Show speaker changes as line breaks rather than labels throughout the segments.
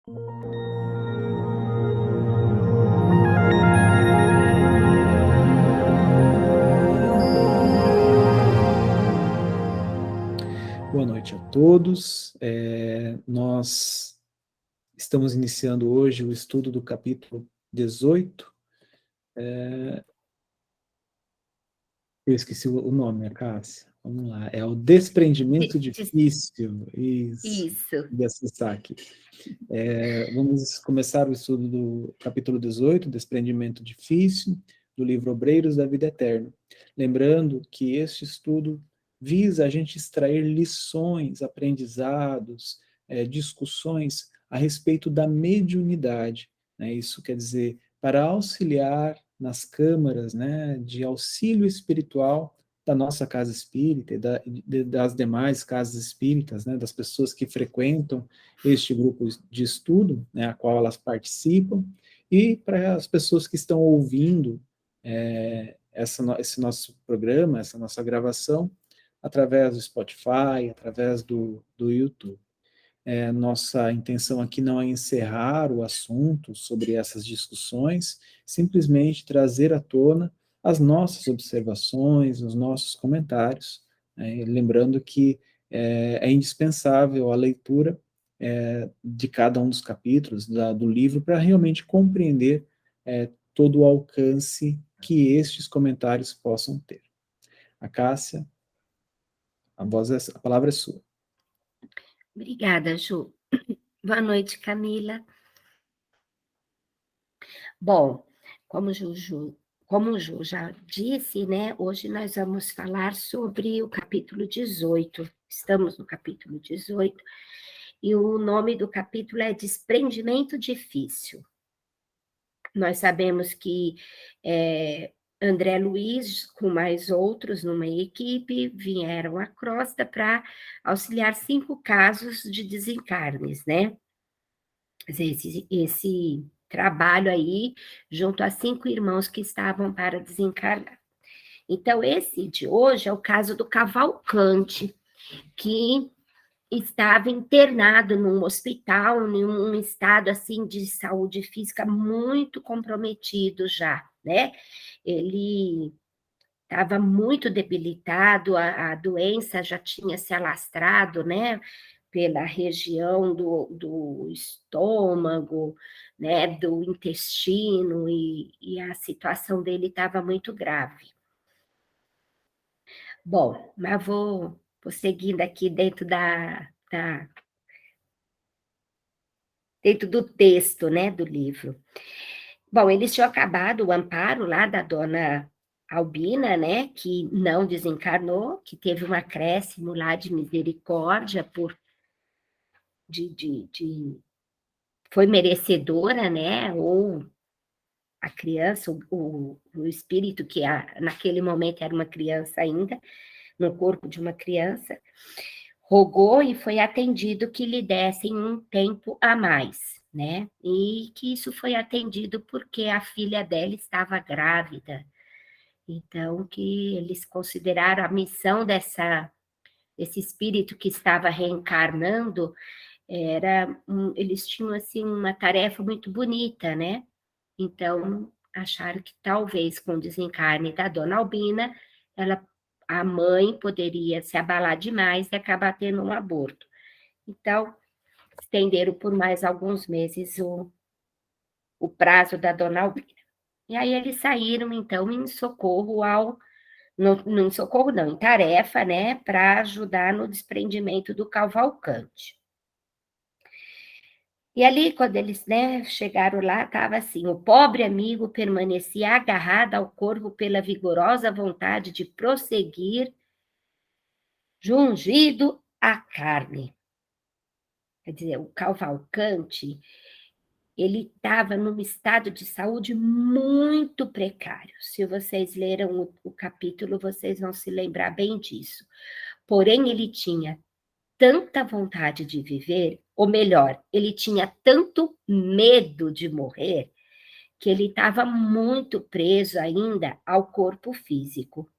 Boa noite a todos. Nós estamos iniciando hoje o estudo do capítulo 18. Eu esqueci o nome, Cássia. Vamos lá. É o desprendimento difícil.
Isso.
De acessar aqui. Vamos começar o estudo do capítulo 18, desprendimento difícil, do livro Obreiros da Vida Eterna. Lembrando que este estudo visa a gente extrair lições, aprendizados, discussões a respeito da mediunidade, né? Isso quer dizer, para auxiliar nas câmaras, né, de auxílio espiritual da nossa casa espírita e das demais casas espíritas, né, das pessoas que frequentam este grupo de estudo, né, a qual elas participam, e para as pessoas que estão ouvindo esse nosso programa, essa nossa gravação, através do Spotify, através do YouTube. Nossa intenção aqui não é encerrar o assunto sobre essas discussões, simplesmente trazer à tona as nossas observações, os nossos comentários, né, lembrando que é indispensável a leitura de cada um dos capítulos do livro para realmente compreender todo o alcance que estes comentários possam ter. A Cássia, a palavra é sua.
Obrigada, Ju. Boa noite, Camila. Bom, como o Ju já disse, né, hoje nós vamos falar sobre o capítulo 18. Estamos no capítulo 18, e o nome do capítulo é Desprendimento Difícil. Nós sabemos que André Luiz, com mais outros numa equipe, vieram à Crosta para auxiliar 5 casos de desencarnes, né? Esse trabalho aí, junto a 5 irmãos que estavam para desencarnar. Então, esse de hoje é o caso do Cavalcante, que estava internado num hospital, em um estado assim de saúde física muito comprometido já, né? Ele estava muito debilitado, a doença já tinha se alastrado, né? Pela região do estômago, né? Do intestino, e a situação dele estava muito grave. Bom, mas vou seguindo aqui dentro dentro do texto, né, do livro. Bom, eles tinham acabado o amparo lá da dona Albina, né, que não desencarnou, que teve um acréscimo lá de misericórdia foi merecedora, né, ou a criança, o espírito que naquele momento era uma criança ainda, no corpo de uma criança, rogou e foi atendido que lhe dessem um tempo a mais, né? E que isso foi atendido porque a filha dela estava grávida. Então, que eles consideraram a missão desse espírito que estava reencarnando, eles tinham assim uma tarefa muito bonita, né? Então, acharam que talvez com o desencarne da dona Albina, a mãe poderia se abalar demais e acabar tendo um aborto. Então, estenderam por mais alguns meses o prazo da dona Albina. E aí eles saíram, então, em socorro em socorro não, em tarefa, né, para ajudar no desprendimento do Cavalcante. E ali, quando eles, né, chegaram lá, estava assim: o pobre amigo permanecia agarrado ao corpo pela vigorosa vontade de prosseguir, jungido à carne. Quer dizer, o Cavalcante, ele estava num estado de saúde muito precário. Se vocês leram o capítulo, vocês vão se lembrar bem disso. Porém, ele tinha tanta vontade de viver, ou melhor, ele tinha tanto medo de morrer, que ele estava muito preso ainda ao corpo físico.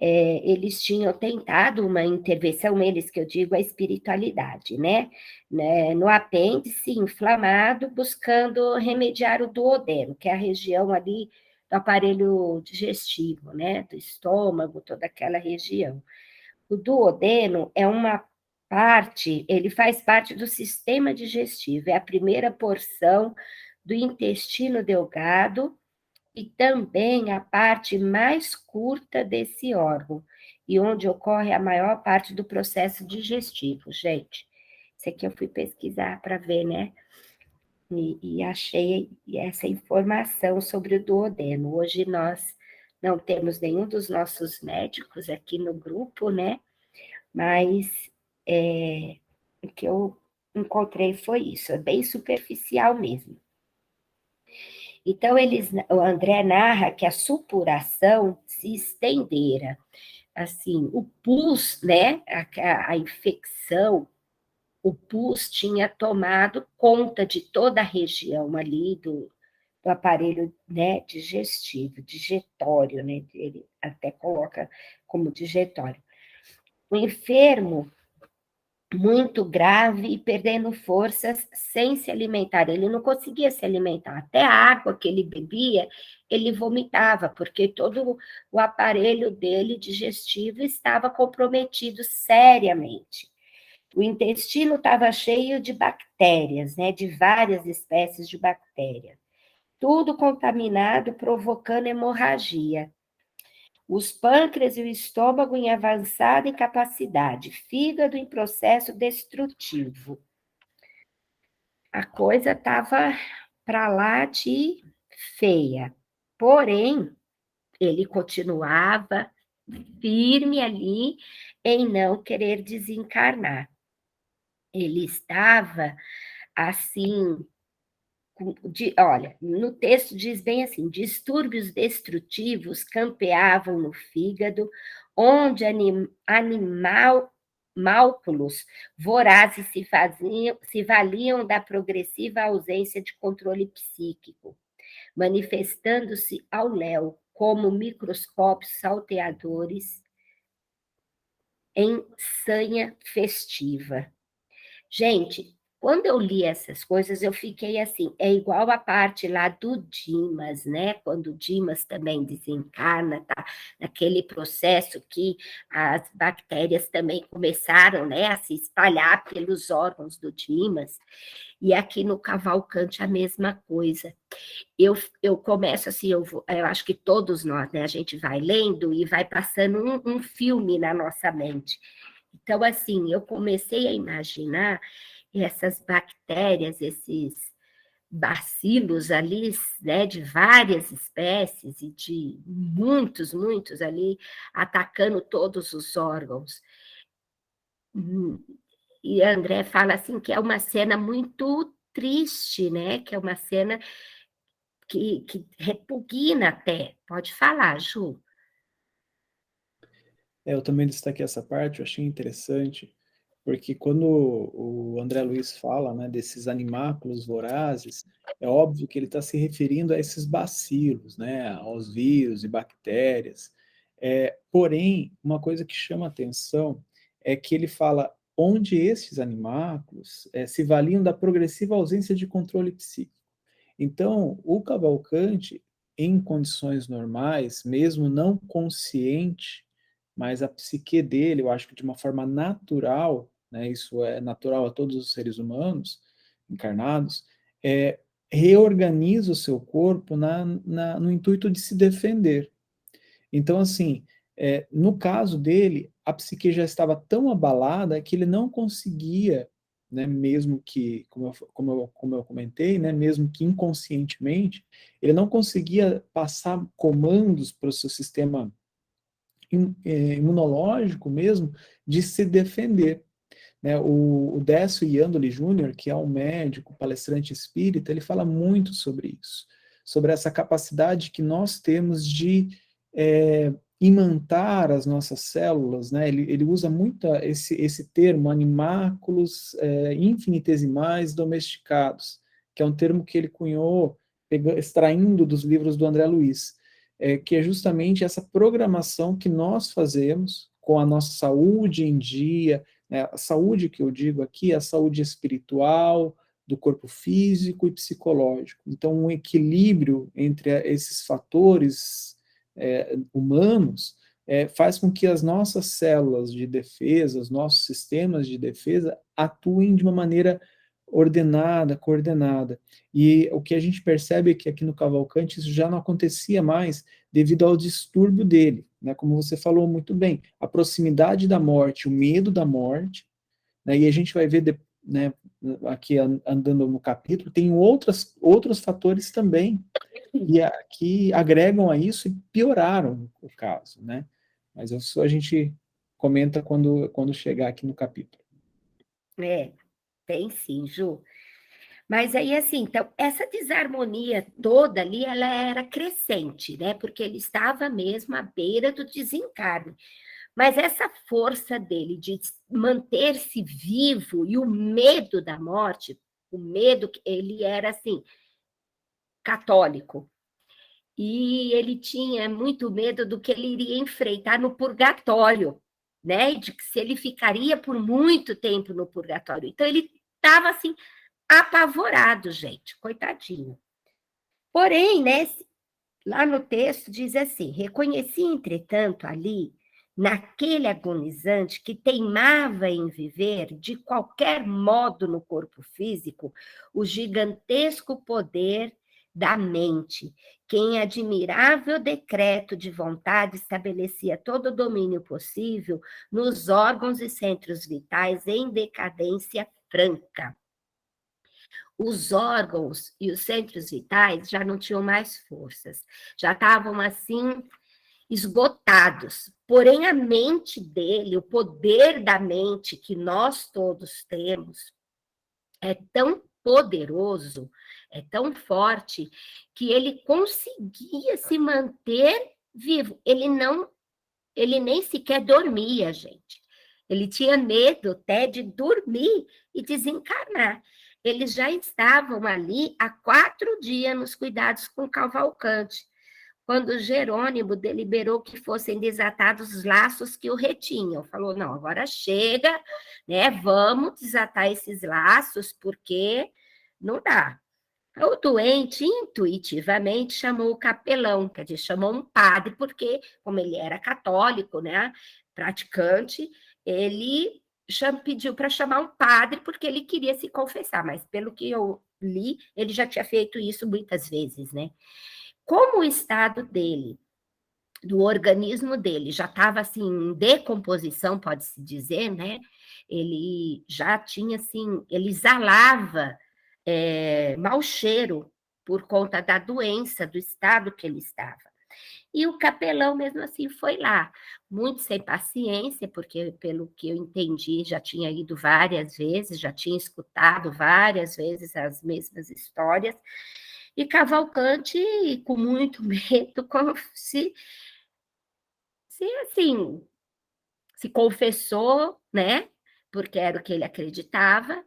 eles tinham tentado uma intervenção, eles que eu digo a espiritualidade, né? No apêndice inflamado, buscando remediar o duodeno, que é a região ali do aparelho digestivo, né? Do estômago, toda aquela região. O duodeno é uma parte, ele faz parte do sistema digestivo, é a primeira porção do intestino delgado e também a parte mais curta desse órgão, e onde ocorre a maior parte do processo digestivo, gente. Isso aqui eu fui pesquisar para ver, né? E achei essa informação sobre o duodeno. Hoje nós não temos nenhum dos nossos médicos aqui no grupo, né? Mas o que eu encontrei foi isso, é bem superficial mesmo. Então, o André narra que a supuração se estendera. Assim, o pus, né, a infecção, o pus tinha tomado conta de toda a região ali do aparelho, né, digestivo, digetório, né, ele até coloca como digetório. O enfermo muito grave e perdendo forças sem se alimentar. Ele não conseguia se alimentar. Até a água que ele bebia, ele vomitava, porque todo o aparelho dele digestivo estava comprometido seriamente. O intestino estava cheio de bactérias, né, de várias espécies de bactérias. Tudo contaminado, provocando hemorragia. Os pâncreas e o estômago em avançada incapacidade, fígado em processo destrutivo. A coisa estava para lá de feia. Porém, ele continuava firme ali em não querer desencarnar. Ele estava assim, olha, no texto diz bem assim: distúrbios destrutivos campeavam no fígado, onde animálculos vorazes se valiam da progressiva ausência de controle psíquico, manifestando-se ao léu como microscópios salteadores em sanha festiva. Gente, quando eu li essas coisas, eu fiquei assim, é igual a parte lá do Dimas, né? Quando o Dimas também desencarna, tá? Naquele processo que as bactérias também começaram, né, a se espalhar pelos órgãos do Dimas. E aqui no Cavalcante a mesma coisa. Eu começo assim, eu acho que todos nós, né? A gente vai lendo e vai passando um filme na nossa mente. Então, assim, eu comecei a imaginar essas bactérias, esses bacilos ali, né, de várias espécies e de muitos, muitos ali, atacando todos os órgãos. E André fala assim que é uma cena muito triste, né? Que é uma cena que repugna até. Pode falar, Ju.
Eu também destaquei essa parte, eu achei interessante, porque quando o André Luiz fala, né, desses animáculos vorazes, é óbvio que ele está se referindo a esses bacilos, né, aos vírus e bactérias. Porém, uma coisa que chama atenção é que ele fala onde esses animáculos se valiam da progressiva ausência de controle psíquico. Então, o Cavalcante, em condições normais, mesmo não consciente, mas a psique dele, eu acho que de uma forma natural, né, isso é natural a todos os seres humanos encarnados, reorganiza o seu corpo no intuito de se defender. Então, assim, no caso dele, a psique já estava tão abalada que ele não conseguia, né, mesmo que, como eu comentei, né, mesmo que inconscientemente, ele não conseguia passar comandos para o seu sistema imunológico mesmo de se defender. Né? O Décio Iandoli Júnior, que é um médico, palestrante espírita, ele fala muito sobre isso, sobre essa capacidade que nós temos de imantar as nossas células, né? Ele usa muito esse termo, animáculos infinitesimais domesticados, que é um termo que ele cunhou extraindo dos livros do André Luiz. que é justamente essa programação que nós fazemos com a nossa saúde em dia, né? A saúde que eu digo aqui é a saúde espiritual, do corpo físico e psicológico. Então, um equilíbrio entre esses fatores humanos faz com que as nossas células de defesa, os nossos sistemas de defesa atuem de uma maneira ordenada, coordenada. E o que a gente percebe é que aqui no Cavalcante isso já não acontecia mais devido ao distúrbio dele, né? Como você falou muito bem, a proximidade da morte, o medo da morte, né? E a gente vai ver, né, aqui andando no capítulo, tem outros fatores também que agregam a isso e pioraram o caso, né? Mas isso a gente comenta quando chegar aqui no capítulo.
Tem sim, Ju. Mas aí, assim, então, essa desarmonia toda ali, ela era crescente, né? Porque ele estava mesmo à beira do desencarne. Mas essa força dele de manter-se vivo e o medo da morte, o medo, ele era, assim, católico. E ele tinha muito medo do que ele iria enfrentar no purgatório, né? De que se ele ficaria por muito tempo no purgatório. Então, ele estava, assim, apavorado, gente, coitadinho. Porém, né, lá no texto diz assim: reconheci, entretanto, ali, naquele agonizante que teimava em viver de qualquer modo no corpo físico, o gigantesco poder da mente, que em admirável decreto de vontade estabelecia todo o domínio possível nos órgãos e centros vitais em decadência franca. Os órgãos e os centros vitais já não tinham mais forças, já estavam assim esgotados. Porém, a mente dele, o poder da mente que nós todos temos, é tão poderoso, é tão forte, que ele conseguia se manter vivo. Ele nem sequer dormia, gente. Ele tinha medo até de dormir e desencarnar. Eles já estavam ali há 4 dias nos cuidados com Cavalcante, quando Jerônimo deliberou que fossem desatados os laços que o retinham. Falou, não, agora chega, né? Vamos desatar esses laços, porque não dá. O doente intuitivamente chamou o capelão, quer dizer, chamou um padre, porque, como ele era católico, né, praticante, ele pediu para chamar um padre porque ele queria se confessar, mas pelo que eu li, ele já tinha feito isso muitas vezes, né? Como o estado dele, do organismo dele, já estava assim em decomposição, pode-se dizer, né? Ele já tinha assim, ele exalava mau cheiro por conta da doença, do estado que ele estava. E o capelão, mesmo assim, foi lá, muito sem paciência, porque, pelo que eu entendi, já tinha ido várias vezes, já tinha escutado várias vezes as mesmas histórias, e Cavalcante, com muito medo, como se assim, se confessou, né? Porque era o que ele acreditava,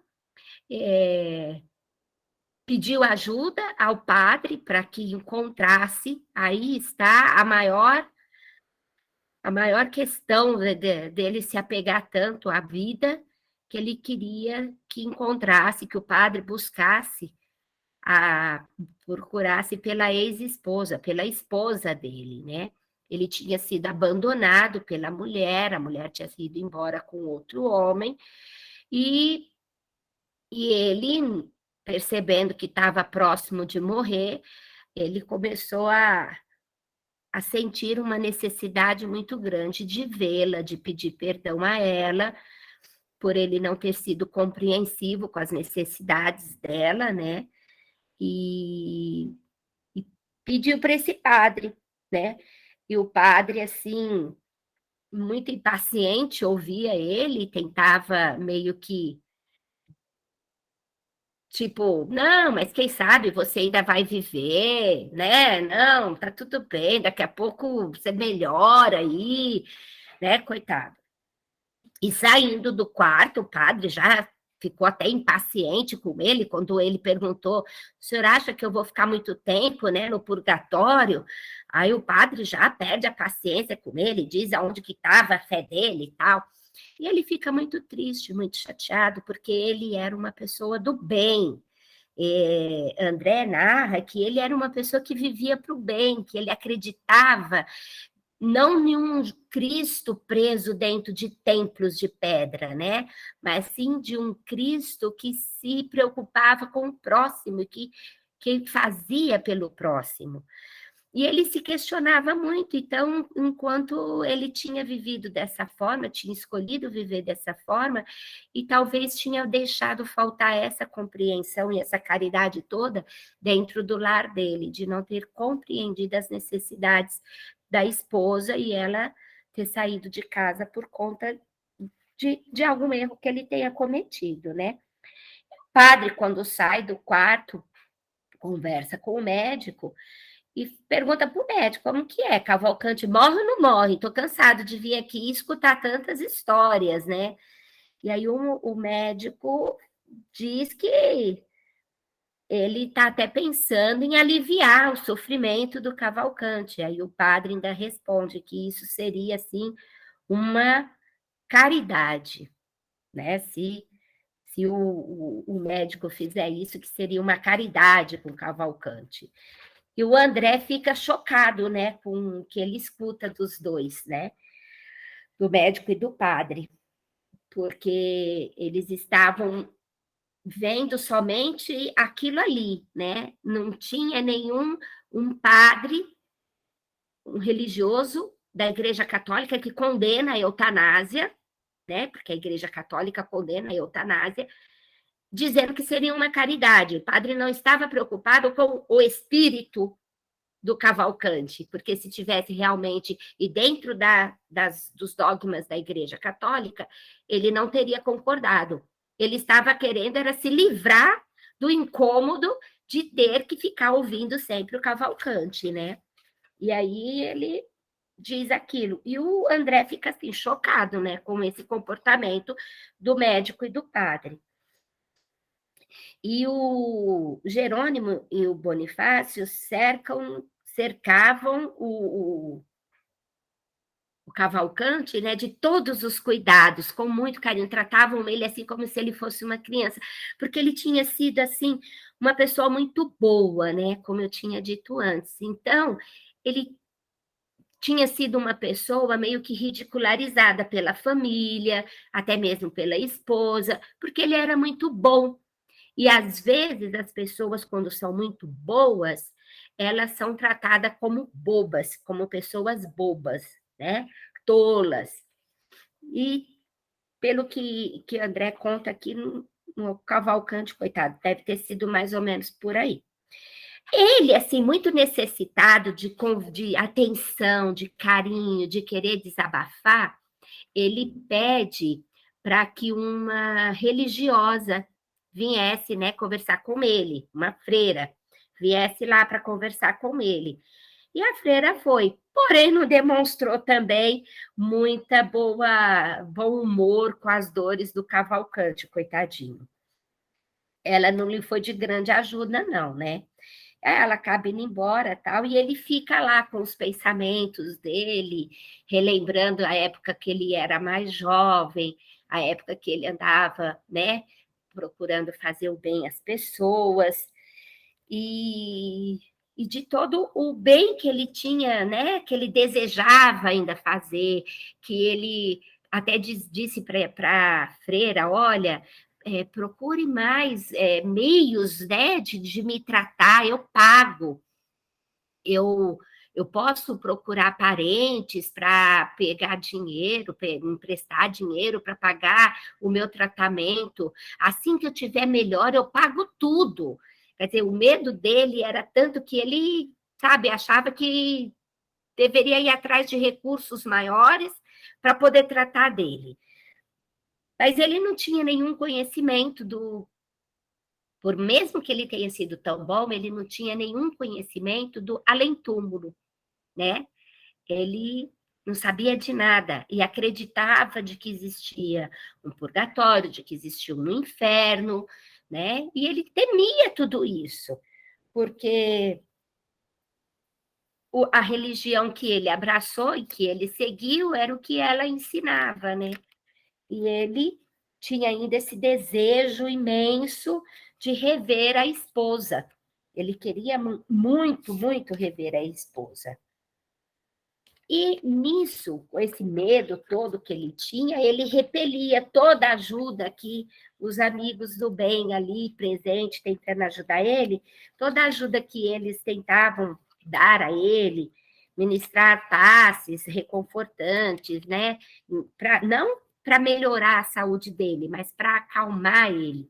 pediu ajuda ao padre para que encontrasse, aí está a maior questão dele se apegar tanto à vida, que ele queria que encontrasse, que o padre buscasse, procurasse pela ex-esposa, pela esposa dele, né? Ele tinha sido abandonado pela mulher, a mulher tinha ido embora com outro homem, e, e ele, percebendo que estava próximo de morrer, ele começou a sentir uma necessidade muito grande de vê-la, de pedir perdão a ela, por ele não ter sido compreensivo com as necessidades dela, né? E, e pediu para esse padre, né? E o padre, assim, muito impaciente, ouvia ele, tentava meio que tipo, não, mas quem sabe você ainda vai viver, né? Não, tá tudo bem, daqui a pouco você melhora aí, né, coitado. E saindo do quarto, o padre já ficou até impaciente com ele, quando ele perguntou, o senhor acha que eu vou ficar muito tempo, né, no purgatório? Aí o padre já perde a paciência com ele, diz aonde que estava a fé dele e tal. E ele fica muito triste, muito chateado, porque ele era uma pessoa do bem. André narra que ele era uma pessoa que vivia para o bem, que ele acreditava não em um Cristo preso dentro de templos de pedra, né? Mas sim de um Cristo que se preocupava com o próximo, que fazia pelo próximo. E ele se questionava muito, então, enquanto ele tinha vivido dessa forma, tinha escolhido viver dessa forma, e talvez tinha deixado faltar essa compreensão e essa caridade toda dentro do lar dele, de não ter compreendido as necessidades da esposa e ela ter saído de casa por conta de algum erro que ele tenha cometido, né? O padre, quando sai do quarto, conversa com o médico, e pergunta para o médico como que é, Cavalcante morre ou não morre? Estou cansado de vir aqui e escutar tantas histórias, né? E aí o médico diz que ele está até pensando em aliviar o sofrimento do Cavalcante. Aí o padre ainda responde que isso seria, assim, uma caridade, né? Se o médico fizer isso, que seria uma caridade com o Cavalcante. E o André fica chocado, né, com o que ele escuta dos dois, né, do médico e do padre, porque eles estavam vendo somente aquilo ali, né, não tinha nenhum um padre, um religioso da Igreja Católica que condena a eutanásia, né, porque a Igreja Católica condena a eutanásia, dizendo que seria uma caridade. O padre não estava preocupado com o espírito do Cavalcante, porque se tivesse realmente, e dentro dos dogmas da Igreja Católica, ele não teria concordado. Ele estava querendo era se livrar do incômodo de ter que ficar ouvindo sempre o Cavalcante, né? E aí ele diz aquilo. E o André fica assim, chocado, né, com esse comportamento do médico e do padre. E o Jerônimo e o Bonifácio cercavam o Cavalcante, né, de todos os cuidados, com muito carinho, tratavam ele assim como se ele fosse uma criança, porque ele tinha sido assim uma pessoa muito boa, né, como eu tinha dito antes. Então, ele tinha sido uma pessoa meio que ridicularizada pela família, até mesmo pela esposa, porque ele era muito bom. E às vezes as pessoas, quando são muito boas, elas são tratadas como bobas, como pessoas bobas, né? Tolas. E pelo que André conta aqui no Cavalcante, coitado, deve ter sido mais ou menos por aí. Ele, assim, muito necessitado de atenção, de carinho, de querer desabafar, ele pede para que uma religiosa viesse, né, conversar com ele, uma freira, viesse lá para conversar com ele. E a freira foi, porém não demonstrou também bom humor com as dores do Cavalcante, coitadinho. Ela não lhe foi de grande ajuda, não, né? Ela acaba indo embora, tal, e ele fica lá com os pensamentos dele, relembrando a época que ele era mais jovem, a época que ele andava, né, procurando fazer o bem às pessoas, e, e de todo o bem que ele tinha, né, que ele desejava ainda fazer, que ele até disse para a freira, olha, procure mais meios, né, de me tratar, eu pago, eu, eu posso procurar parentes para pegar dinheiro, emprestar dinheiro para pagar o meu tratamento. Assim que eu tiver melhor, eu pago tudo. Quer dizer, o medo dele era tanto que ele, sabe, achava que deveria ir atrás de recursos maiores para poder tratar dele. Mas ele não tinha nenhum conhecimento por mesmo que ele tenha sido tão bom, ele não tinha nenhum conhecimento do além-túmulo, né? Ele não sabia de nada, e acreditava de que existia um purgatório, de que existia um inferno, né? E ele temia tudo isso, porque a religião que ele abraçou e que ele seguiu era o que ela ensinava, né? E ele tinha ainda esse desejo imenso de rever a esposa. Ele queria muito, muito rever a esposa. E nisso, com esse medo todo que ele tinha, ele repelia toda a ajuda que os amigos do bem ali presentes, tentando ajudar ele, toda a ajuda que eles tentavam dar a ele, ministrar passes reconfortantes, né? Não para melhorar a saúde dele, mas para acalmar ele.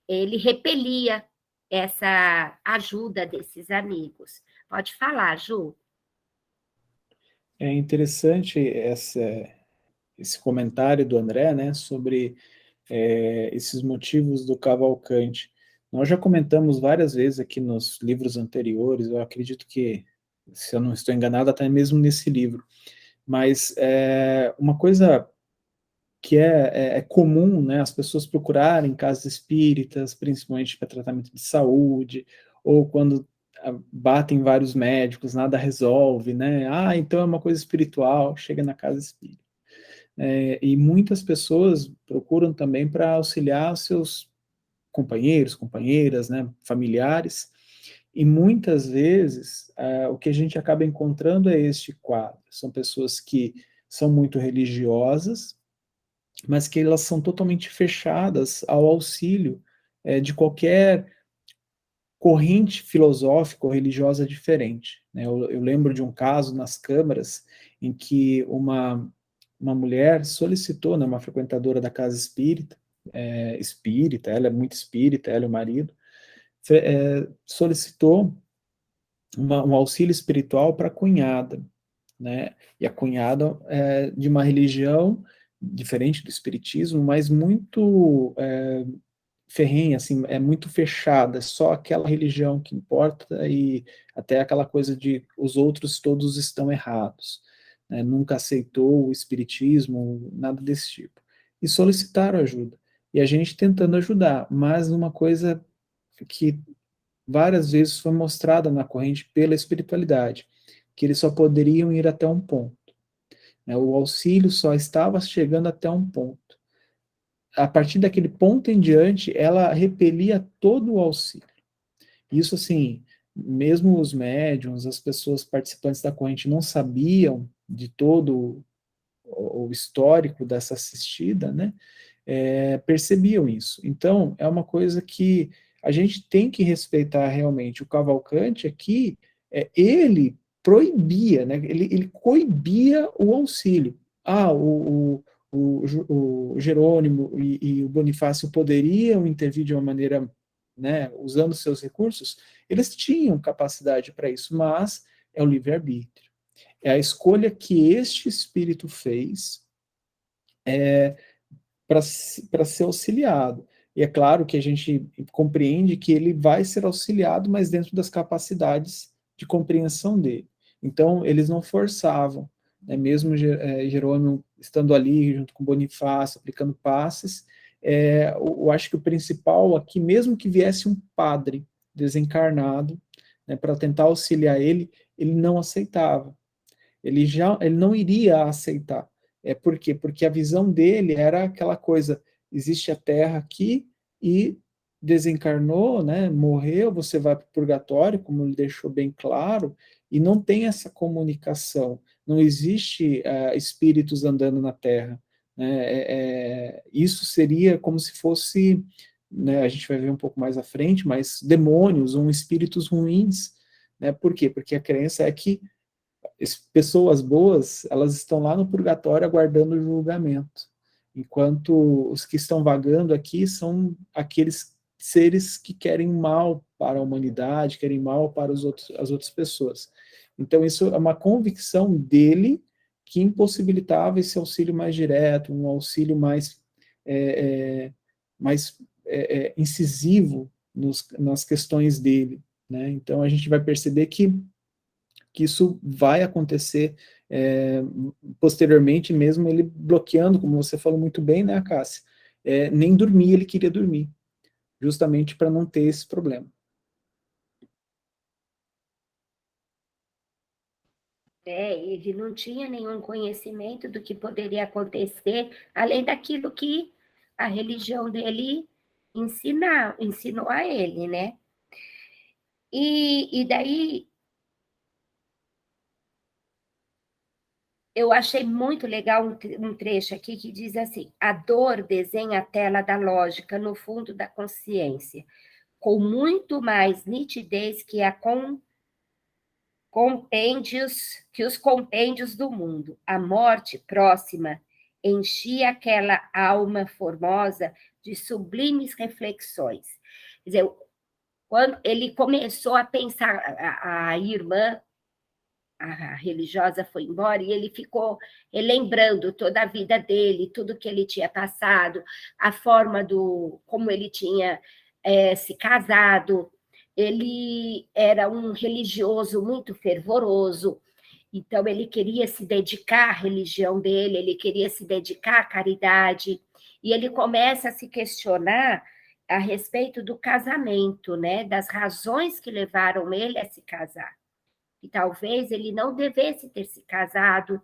Ele repelia essa ajuda desses amigos. Pode falar, Ju.
É interessante esse comentário do André, né, sobre esses motivos do Cavalcante. Nós já comentamos várias vezes aqui nos livros anteriores, eu acredito que, se eu não estou enganado, até mesmo nesse livro, mas uma coisa que é comum, né, as pessoas procurarem casas espíritas, principalmente para tratamento de saúde, ou quando batem vários médicos, nada resolve, né? Ah, então é uma coisa espiritual, chega na casa espírita. E muitas pessoas procuram também para auxiliar seus companheiros, companheiras, né, familiares, e muitas vezes o que a gente acaba encontrando é este quadro. São pessoas que são muito religiosas, mas que elas são totalmente fechadas ao auxílio de qualquer corrente filosófica ou religiosa diferente. Né? Eu lembro de um caso nas câmaras em que uma mulher solicitou, né, uma frequentadora da casa espírita, espírita, ela é muito espírita, ela e o marido, solicitou um auxílio espiritual para a cunhada, né? E a cunhada é de uma religião diferente do espiritismo, mas muito ferrenha, assim, é muito fechada, só aquela religião que importa e até aquela coisa de os outros todos estão errados, né? Nunca aceitou o espiritismo, nada desse tipo. E solicitaram ajuda. E a gente tentando ajudar, mas uma coisa que várias vezes foi mostrada na corrente pela espiritualidade, que eles só poderiam ir até um ponto, né? O auxílio só estava chegando até um ponto. A partir daquele ponto em diante, ela repelia todo o auxílio. Isso, assim, mesmo os médiums, as pessoas participantes da corrente não sabiam de todo o histórico dessa assistida, né? Percebiam isso. Então, é uma coisa que a gente tem que respeitar realmente. O Cavalcante aqui, ele proibia, né? Ele coibia o auxílio. Ah, o Jerônimo e o Bonifácio poderiam intervir de uma maneira, né, usando seus recursos, eles tinham capacidade para isso, mas é o livre-arbítrio. É a escolha que este espírito fez para ser auxiliado. E é claro que a gente compreende que ele vai ser auxiliado, mas dentro das capacidades de compreensão dele. Então, eles não forçavam, né? Mesmo Jerônimo estando ali junto com Bonifácio, aplicando passes, eu acho que o principal aqui, mesmo que viesse um padre desencarnado, né, para tentar auxiliar ele não aceitava. Ele não iria aceitar. Por quê? Porque a visão dele era aquela coisa, existe a Terra aqui e desencarnou, né, morreu, você vai para o purgatório, como ele deixou bem claro, e não tem essa comunicação, não existe espíritos andando na Terra. Né, isso seria como se fosse, né, a gente vai ver um pouco mais à frente, mas demônios ou espíritos ruins. Né, por quê? Porque a crença é que pessoas boas, elas estão lá no purgatório aguardando o julgamento, enquanto os que estão vagando aqui são aqueles seres que querem mal para a humanidade, querem mal para as outras pessoas. Então, isso é uma convicção dele que impossibilitava esse auxílio mais direto, um auxílio mais incisivo nas questões dele. Né? Então, a gente vai perceber que isso vai acontecer posteriormente mesmo ele bloqueando, como você falou muito bem, né, Cássia? Nem dormir ele queria dormir, justamente para não ter esse problema.
Ele não tinha nenhum conhecimento do que poderia acontecer, além daquilo que a religião dele ensinou a ele, né? E daí eu achei muito legal um trecho aqui que diz assim: a dor desenha a tela da lógica no fundo da consciência, com muito mais nitidez que os compêndios do mundo. A morte próxima enchia aquela alma formosa de sublimes reflexões. Quer dizer, quando ele começou a pensar, a irmã, a religiosa foi embora, e ele ficou relembrando toda a vida dele, tudo que ele tinha passado, a forma como ele tinha se casado. Ele era um religioso muito fervoroso, então ele queria se dedicar à religião dele, ele queria se dedicar à caridade, e ele começa a se questionar a respeito do casamento, né, das razões que levaram ele a se casar. E talvez ele não devesse ter se casado,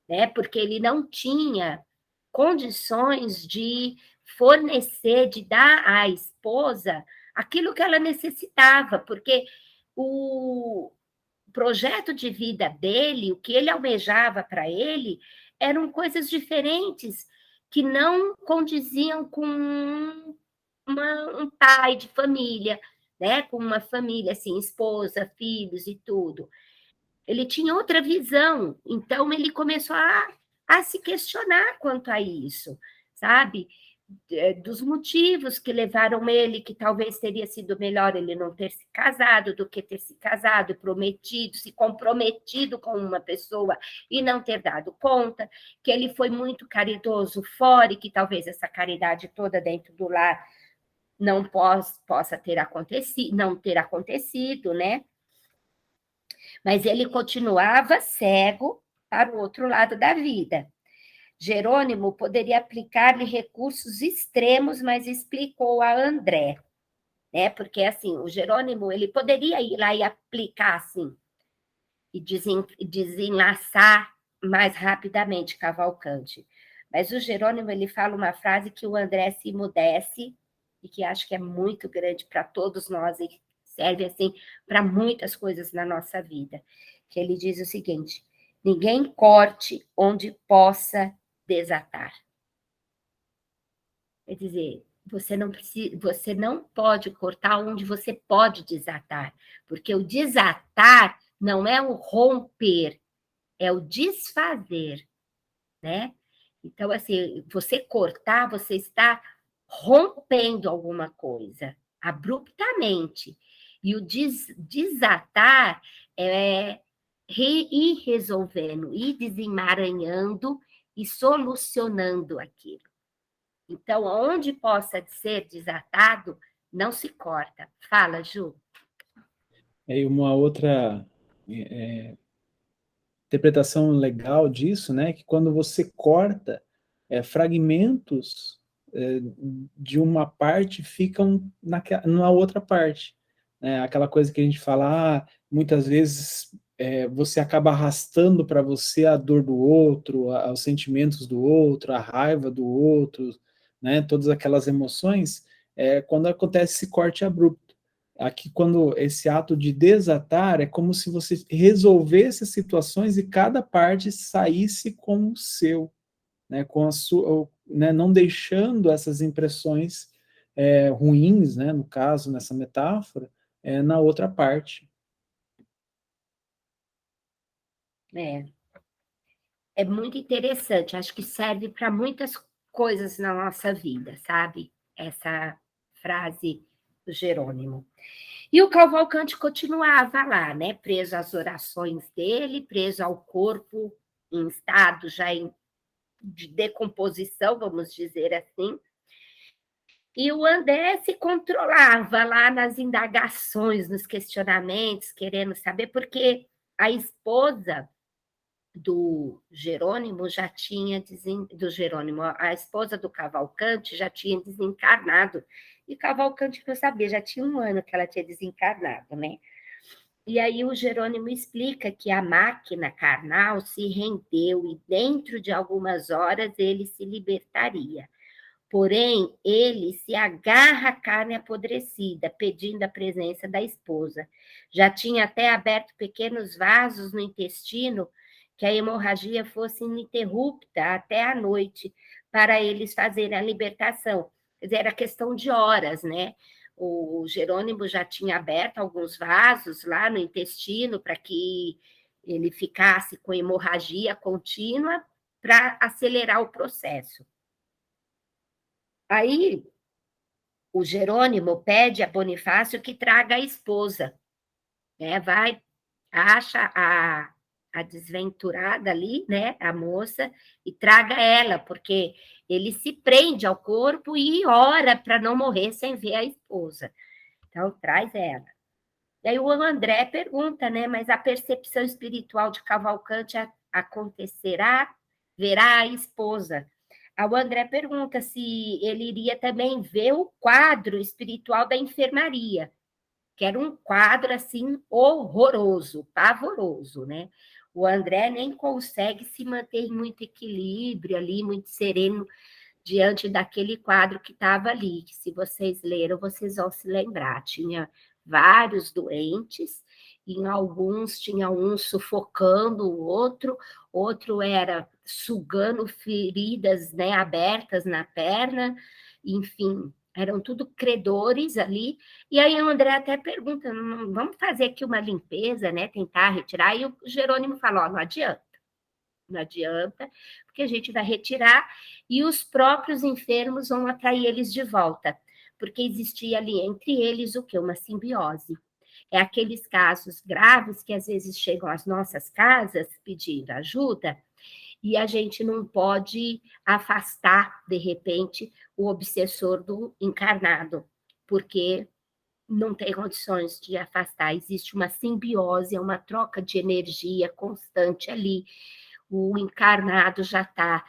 né, porque ele não tinha condições de fornecer, de dar à esposa aquilo que ela necessitava, porque o projeto de vida dele, o que ele almejava para ele, eram coisas diferentes que não condiziam com um pai de família, né? Com uma família assim, esposa, filhos e tudo. Ele tinha outra visão, então ele começou a se questionar quanto a isso, sabe? Dos motivos que levaram ele, que talvez teria sido melhor ele não ter se casado do que ter se casado, prometido, se comprometido com uma pessoa e não ter dado conta, que ele foi muito caridoso fora e que talvez essa caridade toda dentro do lar não possa ter acontecido, não ter acontecido, né? Mas ele continuava cego para o outro lado da vida. Jerônimo poderia aplicar-lhe recursos extremos, mas explicou a André, né? Porque assim, o Jerônimo ele poderia ir lá e aplicar assim e desenlaçar mais rapidamente Cavalcante. Mas o Jerônimo ele fala uma frase que o André se emudece e que acho que é muito grande para todos nós e serve assim para muitas coisas na nossa vida. Que ele diz o seguinte: ninguém corte onde possa desatar. Quer dizer, você não pode cortar onde você pode desatar, porque o desatar não é o romper, é o desfazer, né? Então, assim, você cortar, você está rompendo alguma coisa abruptamente. E o desatar é ir resolvendo, ir desemaranhando e solucionando aquilo. Então, onde possa ser desatado, não se corta. Fala, Ju.
E uma outra é, interpretação legal disso, né, que quando você corta, fragmentos de uma parte ficam na outra parte. Né? Aquela coisa que a gente fala, muitas vezes você acaba arrastando para você a dor do outro, os sentimentos do outro, a raiva do outro, né? Todas aquelas emoções, quando acontece esse corte abrupto. Aqui, quando esse ato de desatar, é como se você resolvesse as situações e cada parte saísse com o seu, né, com a sua, né, não deixando essas impressões ruins, né, no caso, nessa metáfora, na outra parte.
É, é muito interessante, acho que serve para muitas coisas na nossa vida, sabe? Essa frase do Jerônimo. E o Cavalcante continuava lá, né? Preso às orações dele, preso ao corpo em estado de decomposição, vamos dizer assim. E o André se controlava lá nas indagações, nos questionamentos, querendo saber, porque a esposa do Jerônimo já tinha do Jerônimo, a esposa do Cavalcante já tinha desencarnado, e Cavalcante não sabia, já tinha 1 ano que ela tinha desencarnado, né? E aí o Jerônimo explica que a máquina carnal se rendeu e dentro de algumas horas ele se libertaria. Porém, ele se agarra à carne apodrecida, pedindo a presença da esposa. Já tinha até aberto pequenos vasos no intestino, que a hemorragia fosse ininterrupta até a noite, para eles fazerem a libertação. Quer dizer, era questão de horas, né? O Jerônimo já tinha aberto alguns vasos lá no intestino para que ele ficasse com hemorragia contínua para acelerar o processo. Aí o Jerônimo pede a Bonifácio que traga a esposa, né? Vai, acha a desventurada ali, né? A moça, e traga ela, porque ele se prende ao corpo e ora para não morrer sem ver a esposa. Então, traz ela. E aí o André pergunta, né? Mas a percepção espiritual de Cavalcante acontecerá? Verá a esposa. O André pergunta se ele iria também ver o quadro espiritual da enfermaria, que era um quadro assim horroroso, pavoroso, né? O André nem consegue se manter em muito equilíbrio ali, muito sereno diante daquele quadro que estava ali, que se vocês leram, vocês vão se lembrar. Tinha vários doentes, e em alguns tinha um sufocando o outro era sugando feridas, né, abertas na perna, enfim, eram tudo credores ali. E aí o André até pergunta, vamos fazer aqui uma limpeza, né, tentar retirar, e o Jerônimo fala, não adianta. Não adianta, porque a gente vai retirar e os próprios enfermos vão atrair eles de volta, porque existia ali entre eles o que? Uma simbiose. É aqueles casos graves que às vezes chegam às nossas casas pedindo ajuda e a gente não pode afastar, de repente, o obsessor do encarnado, porque não tem condições de afastar. Existe uma simbiose, é uma troca de energia constante ali. O encarnado já está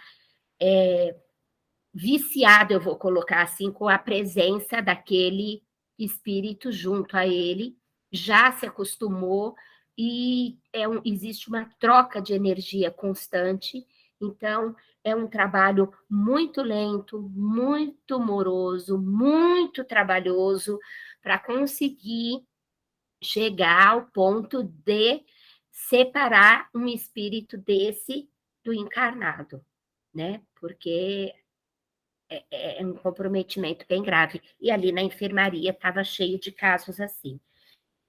viciado, eu vou colocar assim, com a presença daquele espírito junto a ele, já se acostumou e existe uma troca de energia constante. Então, é um trabalho muito lento, muito moroso, muito trabalhoso para conseguir chegar ao ponto de separar um espírito desse do encarnado, né? Porque é um comprometimento bem grave. E ali na enfermaria estava cheio de casos assim.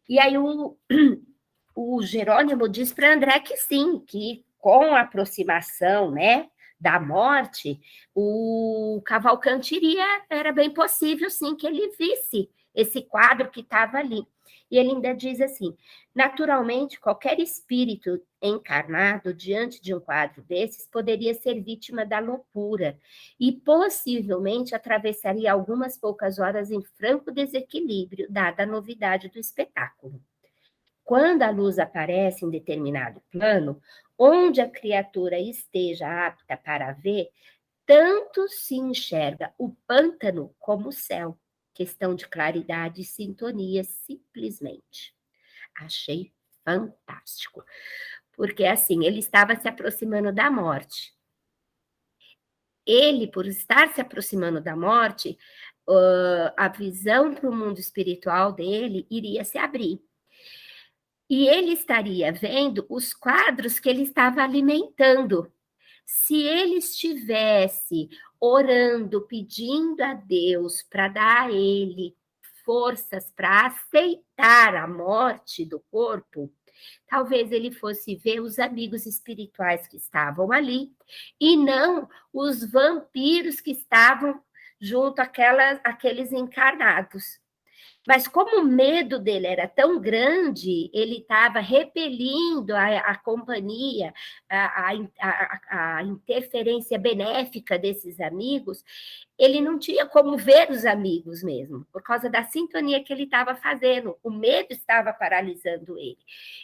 E aí o Jerônimo diz para André que sim, que com a aproximação, né, da morte, o Cavalcante era bem possível, sim, que ele visse esse quadro que estava ali. E ele ainda diz assim: naturalmente, qualquer espírito encarnado diante de um quadro desses poderia ser vítima da loucura e possivelmente atravessaria algumas poucas horas em franco desequilíbrio, dada a novidade do espetáculo. Quando a luz aparece em determinado plano, onde a criatura esteja apta para ver, tanto se enxerga o pântano como o céu. Questão de claridade e sintonia, simplesmente. Achei fantástico. Porque, assim, ele estava se aproximando da morte. Ele, por estar se aproximando da morte, a visão para o mundo espiritual dele iria se abrir. E ele estaria vendo os quadros que ele estava alimentando. Se ele estivesse orando, pedindo a Deus para dar a ele forças para aceitar a morte do corpo, talvez ele fosse ver os amigos espirituais que estavam ali e não os vampiros que estavam junto àqueles encarnados. Mas como o medo dele era tão grande, ele estava repelindo a companhia, a interferência benéfica desses amigos, ele não tinha como ver os amigos mesmo, por causa da sintonia que ele estava fazendo. O medo estava paralisando ele.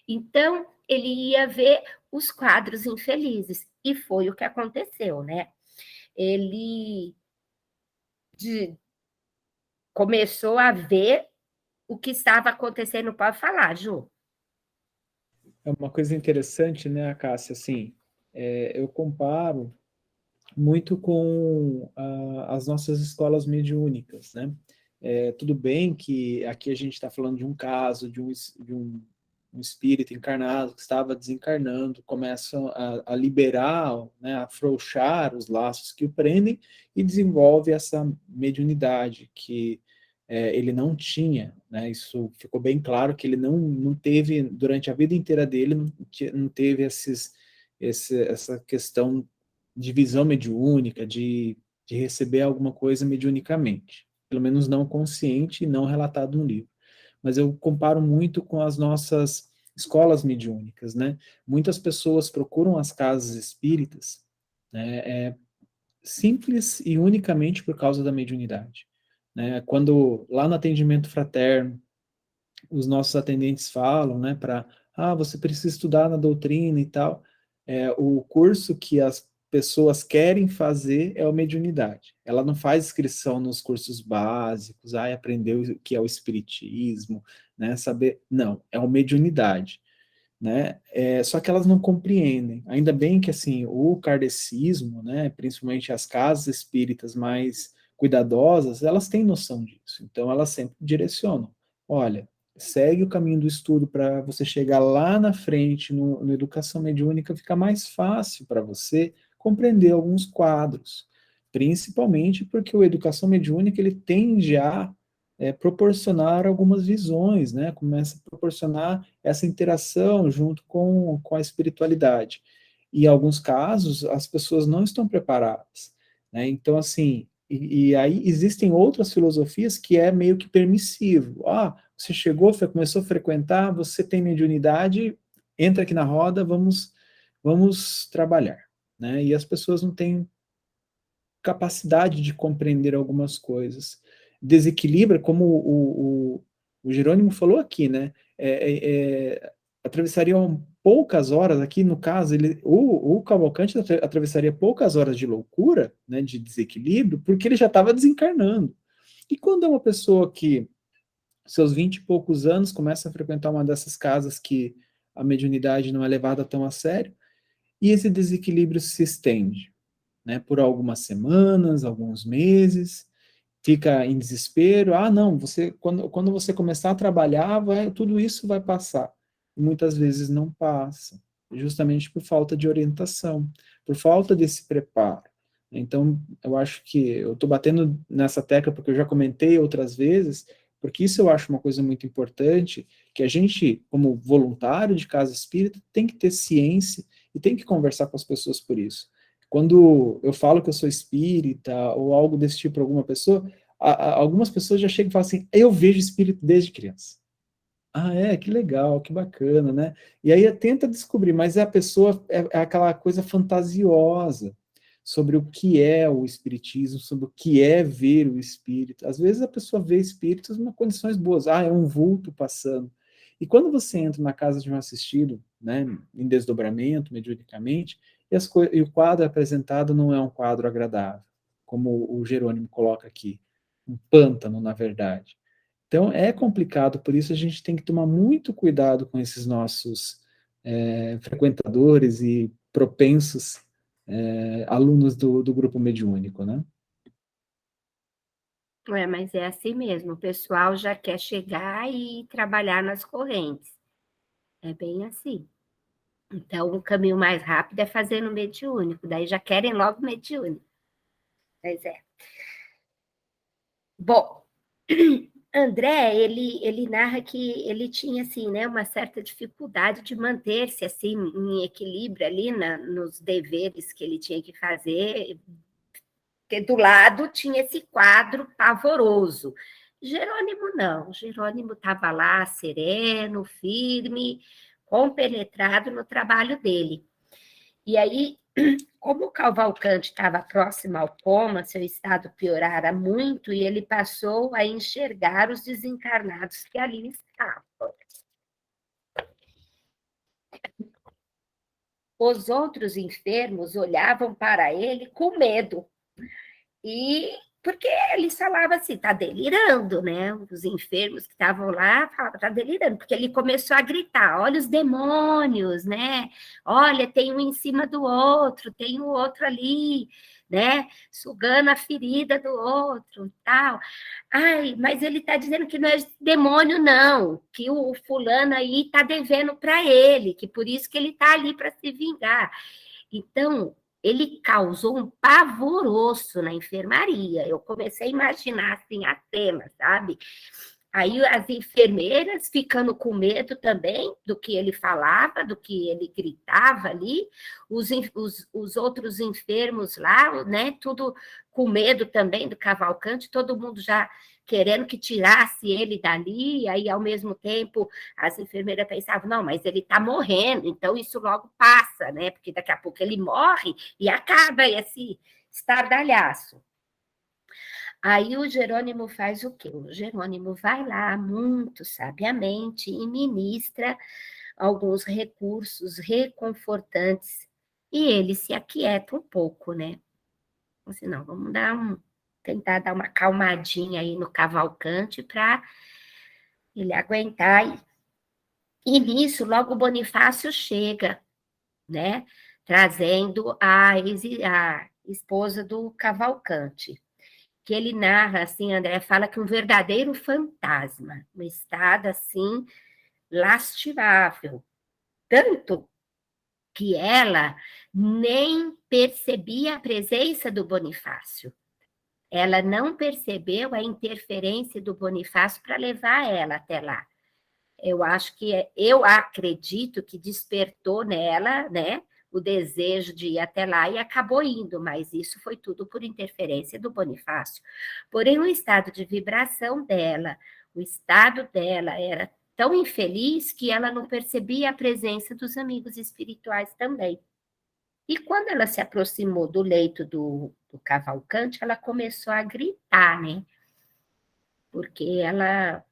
Então, ele ia ver os quadros infelizes. E foi o que aconteceu, né? Ele começou a ver o que estava acontecendo. Pode falar, Ju.
É uma coisa interessante, né, Cássia, assim, eu comparo muito com as nossas escolas mediúnicas, né? Tudo bem que aqui a gente está falando de um caso, um espírito encarnado que estava desencarnando, começam a liberar, né, a afrouxar os laços que o prendem e desenvolve essa mediunidade que ele não tinha, né? Isso ficou bem claro que ele não teve, durante a vida inteira dele, não teve essa questão de visão mediúnica, de receber alguma coisa mediunicamente, pelo menos não consciente e não relatado no livro. Mas eu comparo muito com as nossas escolas mediúnicas, né? Muitas pessoas procuram as casas espíritas, né, simples e unicamente por causa da mediunidade, né? Quando lá no atendimento fraterno os nossos atendentes falam, né, você precisa estudar na doutrina e tal. O curso que as pessoas querem fazer é o mediunidade. Ela não faz inscrição nos cursos básicos, aprender o que é o espiritismo, né, saber. Não, é o mediunidade, né? Só que elas não compreendem. Ainda bem que assim o kardecismo, né, principalmente as casas espíritas mais cuidadosas, elas têm noção disso. Então elas sempre direcionam. Olha, segue o caminho do estudo para você chegar lá na frente no educação mediúnica, fica mais fácil para você compreender alguns quadros, principalmente porque o educação mediúnica ele tende a proporcionar algumas visões, né? Começa a proporcionar essa interação junto com a espiritualidade. E em alguns casos, as pessoas não estão preparadas, né? Então, assim, e aí existem outras filosofias que é meio que permissivo. Você chegou, começou a frequentar, você tem mediunidade, entra aqui na roda, vamos trabalhar, né? E as pessoas não têm capacidade de compreender algumas coisas. Desequilibra, como o Jerônimo falou aqui, né? Atravessariam poucas horas, aqui no caso, o Cavalcante atravessaria poucas horas de loucura, né, de desequilíbrio, porque ele já estava desencarnando. E quando é uma pessoa que, seus 20 e poucos anos, começa a frequentar uma dessas casas que a mediunidade não é levada tão a sério, e esse desequilíbrio se estende, né, por algumas semanas, alguns meses, fica em desespero. Não, quando você começar a trabalhar, tudo isso vai passar. E muitas vezes não passa, justamente por falta de orientação, por falta desse preparo. Então, eu acho que eu estou batendo nessa tecla porque eu já comentei outras vezes, porque isso eu acho uma coisa muito importante, que a gente, como voluntário de casa espírita, tem que ter ciência e tem que conversar com as pessoas por isso. Quando eu falo que eu sou espírita ou algo desse tipo para alguma pessoa, algumas pessoas já chegam e falam assim: eu vejo espírito desde criança. Que legal, que bacana, né? E aí tenta descobrir, mas a pessoa é aquela coisa fantasiosa sobre o que é o espiritismo, sobre o que é ver o espírito. Às vezes a pessoa vê espíritos em condições boas, é um vulto passando. E quando você entra na casa de um assistido, né, em desdobramento, mediunicamente, e o quadro apresentado não é um quadro agradável, como o Jerônimo coloca aqui, um pântano, na verdade. Então é complicado, por isso a gente tem que tomar muito cuidado com esses nossos frequentadores e propensos alunos do grupo mediúnico, né?
Mas é assim mesmo, o pessoal já quer chegar e trabalhar nas correntes. É bem assim. Então, o caminho mais rápido é fazer no mediúnico, daí já querem logo mediúnico. Mas é. Bom, André, ele narra que ele tinha, assim, né, uma certa dificuldade de manter-se, assim, em equilíbrio ali nos deveres que ele tinha que fazer, porque do lado tinha esse quadro pavoroso. Jerônimo não, Jerônimo estava lá sereno, firme, compenetrado no trabalho dele. E aí, como o Cavalcante estava próximo ao coma, seu estado piorara muito e ele passou a enxergar os desencarnados que ali estavam. Os outros enfermos olhavam para ele com medo. E porque eles falavam assim, tá delirando, né? Os enfermos que estavam lá falavam, tá delirando, porque ele começou a gritar, olha os demônios, né? Olha, tem um em cima do outro, tem o outro ali, né? Sugando a ferida do outro, tal. Ai, mas ele tá dizendo que não é demônio, não, que o fulano aí tá devendo para ele, que por isso que ele tá ali para se vingar. Então, ele causou um pavoroso na enfermaria. Eu comecei a imaginar assim a cena, sabe? Aí as enfermeiras ficando com medo também do que ele falava, do que ele gritava ali, os outros enfermos lá, né? Tudo com medo também do Cavalcante, todo mundo já querendo que tirasse ele dali, e aí ao mesmo tempo as enfermeiras pensavam, não, mas ele está morrendo, então isso logo passa, né? Porque daqui a pouco ele morre e acaba esse estardalhaço. Aí o Jerônimo faz o quê? O Jerônimo vai lá muito sabiamente e ministra alguns recursos reconfortantes e ele se aquieta um pouco, né? Assim, não, vamos tentar dar uma calmadinha aí no Cavalcante para ele aguentar. E nisso, logo o Bonifácio chega, né? Trazendo a esposa do Cavalcante, que ele narra, assim, André, fala que um verdadeiro fantasma, um estado, assim, lastimável. Tanto que ela nem percebia a presença do Bonifácio. Ela não percebeu a interferência do Bonifácio para levar ela até lá. Eu acredito que despertou nela, né, o desejo de ir até lá e acabou indo, mas isso foi tudo por interferência do Bonifácio. Porém, o estado de vibração dela, o estado dela era tão infeliz que ela não percebia a presença dos amigos espirituais também. E quando ela se aproximou do leito do Cavalcante, ela começou a gritar, né? Porque ela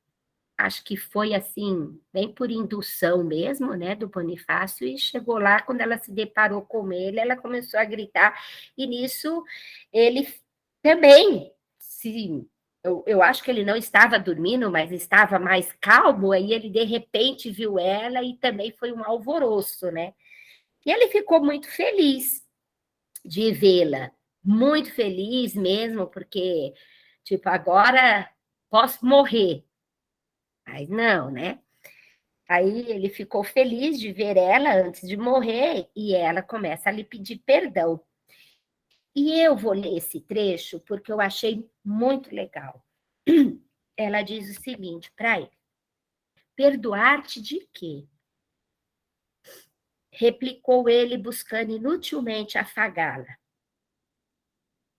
acho que foi assim, bem por indução mesmo, né, do Bonifácio, e chegou lá, quando ela se deparou com ele, ela começou a gritar, e nisso ele também eu acho que ele não estava dormindo, mas estava mais calmo, aí ele de repente viu ela e também foi um alvoroço, né? E ele ficou muito feliz de vê-la, muito feliz mesmo, porque, tipo, agora posso morrer. Mas não, né? Aí ele ficou feliz de ver ela antes de morrer e ela começa a lhe pedir perdão. E eu vou ler esse trecho porque eu achei muito legal. Ela diz o seguinte para ele: perdoar-te de quê? Replicou ele, buscando inutilmente afagá-la.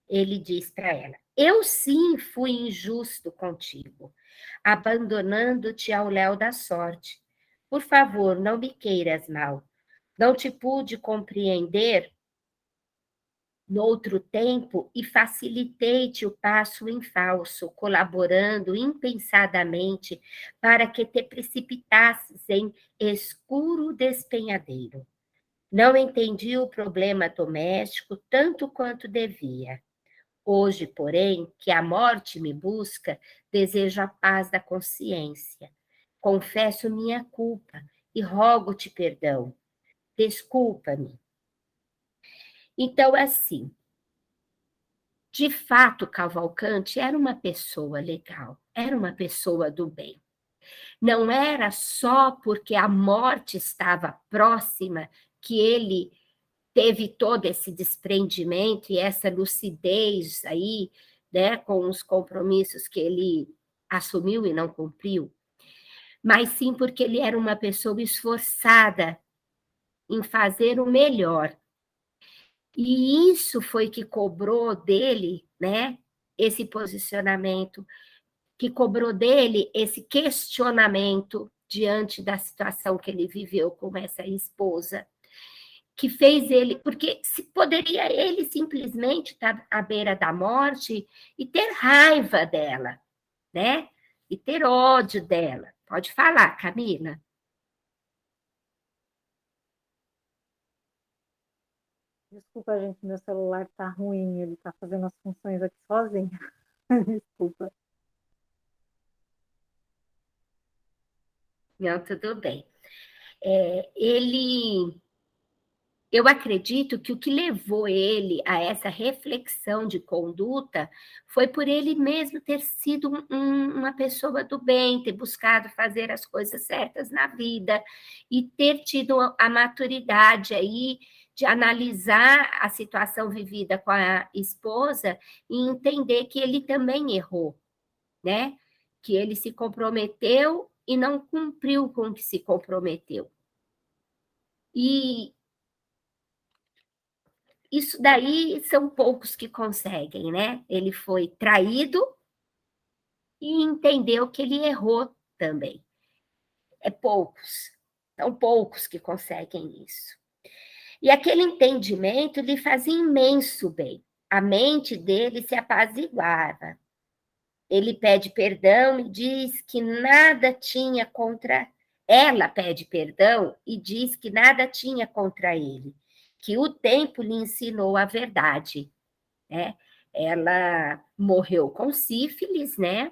Ele diz para ela: eu sim fui injusto contigo, abandonando-te ao léu da sorte. Por favor, não me queiras mal. Não te pude compreender noutro tempo e facilitei-te o passo em falso, colaborando impensadamente para que te precipitasses em escuro despenhadeiro. Não entendi o problema doméstico tanto quanto devia. Hoje, porém, que a morte me busca, desejo a paz da consciência. Confesso minha culpa e rogo-te perdão. Desculpa-me. Então, assim, de fato, Cavalcante era uma pessoa legal, era uma pessoa do bem. Não era só porque a morte estava próxima que ele teve todo esse desprendimento e essa lucidez aí, né, com os compromissos que ele assumiu e não cumpriu, mas sim porque ele era uma pessoa esforçada em fazer o melhor. E isso foi que cobrou dele, né, esse posicionamento, que cobrou dele esse questionamento diante da situação que ele viveu com essa esposa, que fez ele, porque se poderia ele simplesmente estar à beira da morte e ter raiva dela, né? E ter ódio dela. Pode falar, Camila.
Desculpa, gente, meu celular tá ruim, ele tá fazendo as funções aqui sozinho. Desculpa.
Não, tudo bem. Eu acredito que o que levou ele a essa reflexão de conduta foi por ele mesmo ter sido uma pessoa do bem, ter buscado fazer as coisas certas na vida e ter tido a maturidade aí de analisar a situação vivida com a esposa e entender que ele também errou, né? Que ele se comprometeu e não cumpriu com o que se comprometeu. E isso daí são poucos que conseguem, né? Ele foi traído e entendeu que ele errou também. São poucos que conseguem isso. E aquele entendimento lhe fazia imenso bem. A mente dele se apaziguava. Ele pede perdão e diz que nada tinha contra. Ela pede perdão e diz que nada tinha contra ele, que o tempo lhe ensinou a verdade, né? Ela morreu com sífilis, né?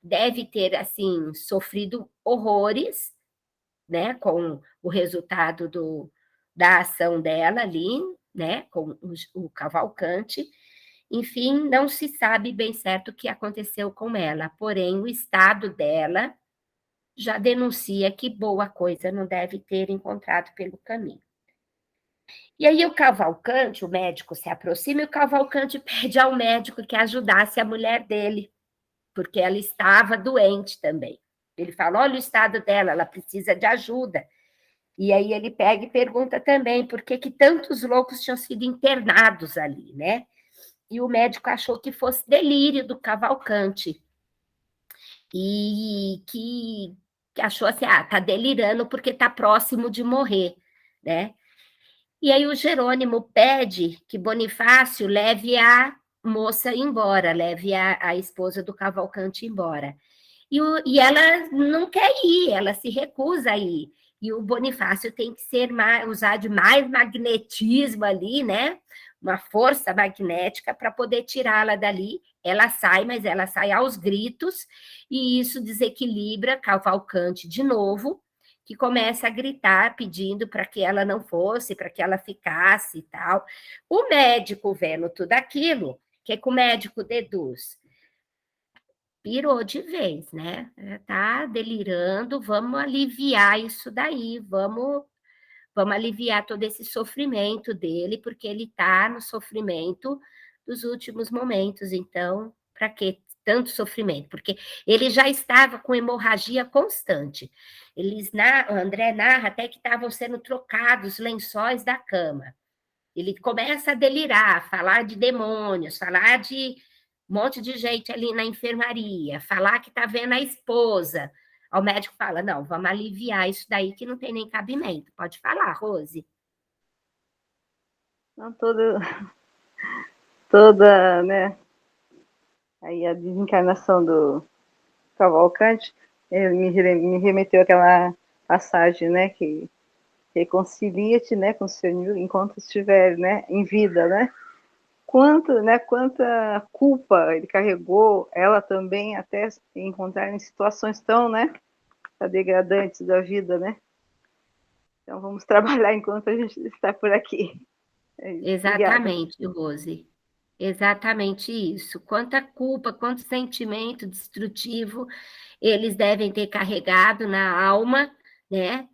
Deve ter, assim, sofrido horrores, né? Com o resultado da ação dela ali, né? Com o Cavalcante. Enfim, não se sabe bem certo o que aconteceu com ela, porém, o estado dela já denuncia que boa coisa não deve ter encontrado pelo caminho. E aí o Cavalcante, o médico se aproxima e o Cavalcante pede ao médico que ajudasse a mulher dele, porque ela estava doente também. Ele fala, olha o estado dela, ela precisa de ajuda. E aí ele pega e pergunta também por que tantos loucos tinham sido internados ali, né? E o médico achou que fosse delírio do Cavalcante. E que achou assim, tá delirando porque tá próximo de morrer, né? E aí o Jerônimo pede que Bonifácio leve a moça embora, leve a esposa do Cavalcante embora. E ela não quer ir, ela se recusa a ir. E o Bonifácio tem que usar de mais magnetismo ali, né? Uma força magnética para poder tirá-la dali. Ela sai, mas ela sai aos gritos, e isso desequilibra Cavalcante de novo, que começa a gritar pedindo para que ela não fosse, para que ela ficasse e tal. O médico, vendo tudo aquilo, o que o médico deduz? Pirou de vez, né? Tá delirando, vamos aliviar isso daí, vamos aliviar todo esse sofrimento dele, porque ele tá no sofrimento dos últimos momentos, então, para que tanto sofrimento? Porque ele já estava com hemorragia constante. André narra até que estavam sendo trocados lençóis da cama. Ele começa a delirar, falar de demônios, falar de um monte de gente ali na enfermaria, falar que está vendo a esposa. O médico fala, não, vamos aliviar isso daí que não tem nem cabimento. Pode falar, Rose.
Não, toda, né, aí a desencarnação do Cavalcante me remeteu àquela passagem, né, que reconcilia-te, né, com o Senhor enquanto estiver, né, em vida, né? Quanta culpa ele carregou, ela também, até encontrar em situações tão, né, degradantes da vida, né? Então vamos trabalhar enquanto a gente está por aqui.
Exatamente, Rose. Exatamente isso. Quanta culpa, quanto sentimento destrutivo eles devem ter carregado na alma, né?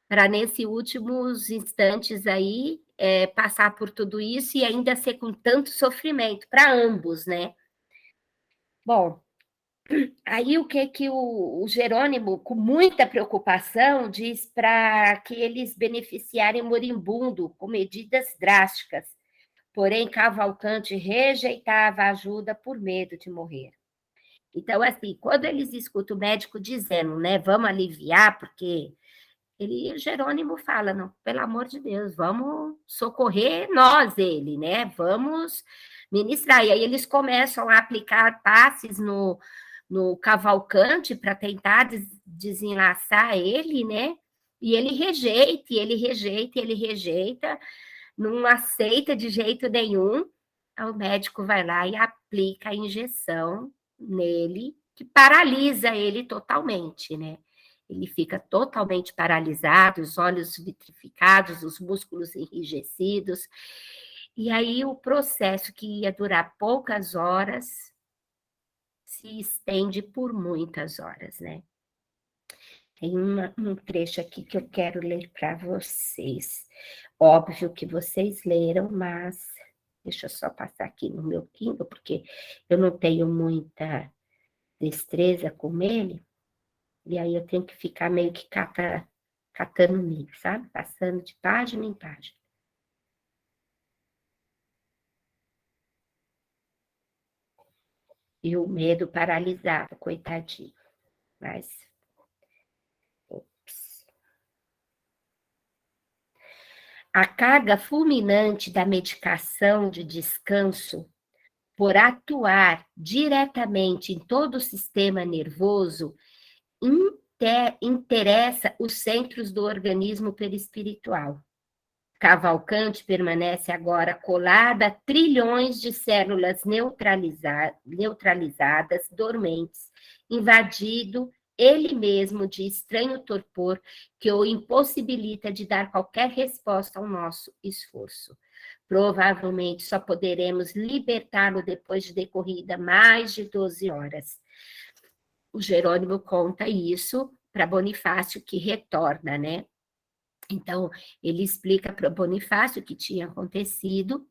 Para nesses últimos instantes aí passar por tudo isso e ainda ser com tanto sofrimento para ambos, né? Bom, aí o que o Jerônimo, com muita preocupação, diz para que eles beneficiarem o moribundo com medidas drásticas. Porém, Cavalcante rejeitava a ajuda por medo de morrer. Então, assim, quando eles escutam o médico dizendo, né, vamos aliviar, porque Jerônimo fala, não, pelo amor de Deus, vamos socorrer nós, ele, né? Vamos ministrar. E aí eles começam a aplicar passes no Cavalcante para tentar desenlaçar ele, né? E ele rejeita, ele rejeita, ele rejeita, não aceita de jeito nenhum, o médico vai lá e aplica a injeção nele, que paralisa ele totalmente, né? Ele fica totalmente paralisado, os olhos vitrificados, os músculos enrijecidos. E aí o processo que ia durar poucas horas se estende por muitas horas, né? Tem um trecho aqui que eu quero ler para vocês. Óbvio que vocês leram, mas deixa eu só passar aqui no meu Kindle, porque eu não tenho muita destreza com ele, e aí eu tenho que ficar meio que catando nele, sabe? Passando de página em página. E o medo paralisava, coitadinho. Mas... Ops. A carga fulminante da medicação de descanso, por atuar diretamente em todo o sistema nervoso, interessa os centros do organismo perispiritual. Cavalcante permanece agora colada a trilhões de células neutralizadas, dormentes, invadido ele mesmo de estranho torpor que o impossibilita de dar qualquer resposta ao nosso esforço. Provavelmente só poderemos libertá-lo depois de decorrida mais de 12 horas. O Jerônimo conta isso para Bonifácio, que retorna, né? Então, ele explica para Bonifácio o que tinha acontecido